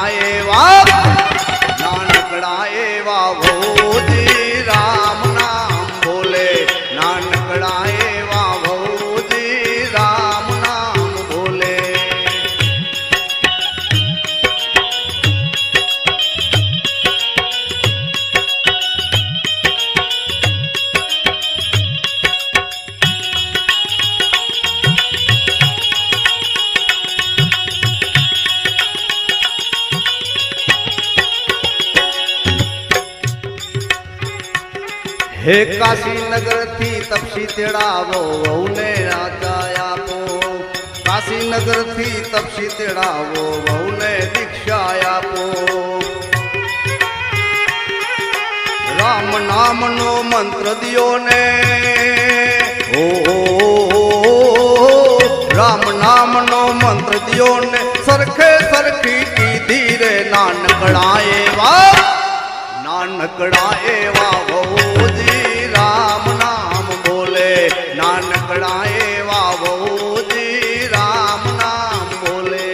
एवा नानकड़ा एवा भौजी राम नाम बोले नानकड़ा एवा भौजी राम नाम बोले। हे काशी नगर थी तपसी तेड़ावो वहू ने राजाया को काशी नगर थी तपसी तेड़ावो वहू ने दीक्षाया को राम नाम नो मंत्र दियो ने राम नाम नो मंत्र दियो ने सरखे सरखी की धीरे नानकड़ा एवा नानकड़ा एवा भौजी राम नाम बोले नानकड़ा एवा भौजी राम नाम बोले।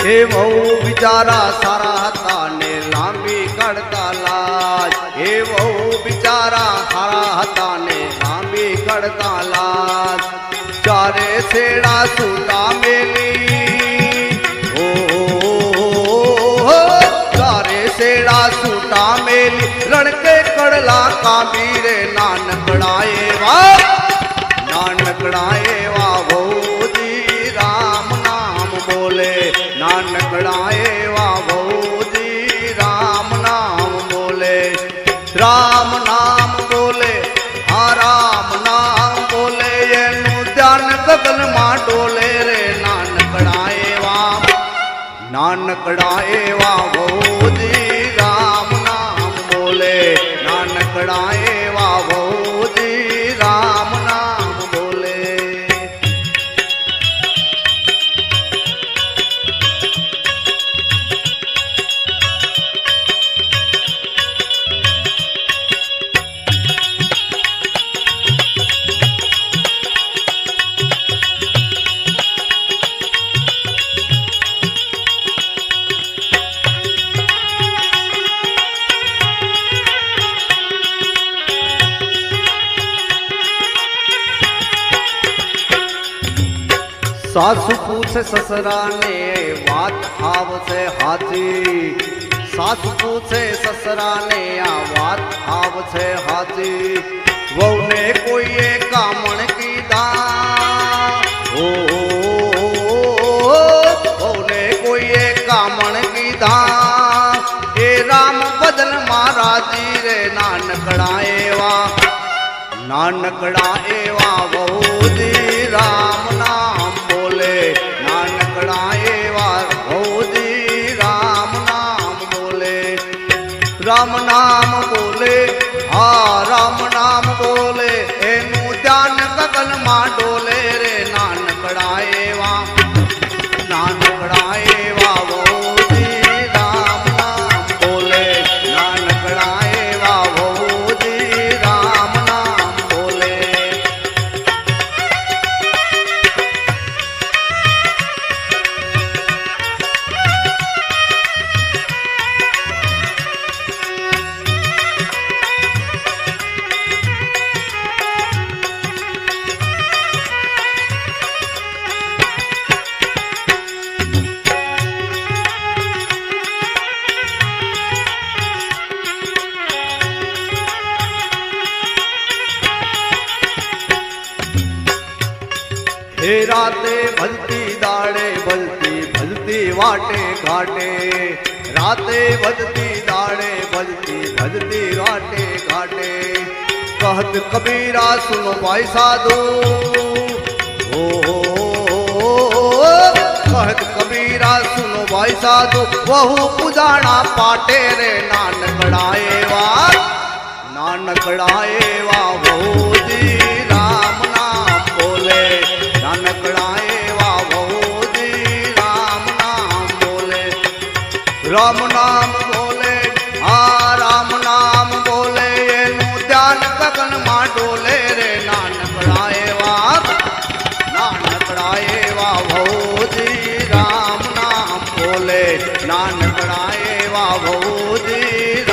हे वहू बिचारा सारा हता ने लांबी कड़ता लाज हे वहू बिचारा सारा हता ने लांबी कड़ता लाज चारे सेड़ा सूटा मेली चारे सेड़ा सूटा मेली रण के कड़ला काबीरे नानकड़ा एवा नानकड़ा एवा भौजी राम नाम बोले नानकड़ा एवा भौजी राम नाम बोले। राम नाम बोले हाँ राम नाम बोले एनु ध्यान गगन मां डोले रे नानकड़ा एवा भौजी राम नाम बोले नानकड़ा एवा भौजी राम नाम बोले। सासु पूछे ससरा ने बात आव से हाथी सासु पूछे ससरा ने बात आव से हाथी वह ने कोई कामण की दा ने कोई कामण की दा ए राम बदन महाराजी रे नानकड़ा एवा भौजी राम नाम बोले नानकड़ा एवा भौजी राम नाम बोले। राम नाम बोले हाँ राम नाम बोले एनु ध्यान गगन मां डोले रे नानकड़ा एवा भौजी राम नाम बोले नानकड़ा एवा भौजी राम नाम बोले। हे राते भलती दाड़े भलती वाटे घाटे राते भलती दाड़े भलती वाटे घाटे कहत कबीरा सुनो भाई साधु कहत कबीरा सुनो ભાઈ સાધુ વહુ પૂજાણા પાટે રે નાનકડા એવા વહુજી રામ નામ બોલે નાનકડા એવા વહુજી રામ નામ બોલે રામ નામ બોલે હા રામ નામ બોલે એનું ધ્યાન ગગનમાં ડોલે રે નાનકડા એવા વહુજી રામ નામ બોલે નાનકડા એવા વહુજી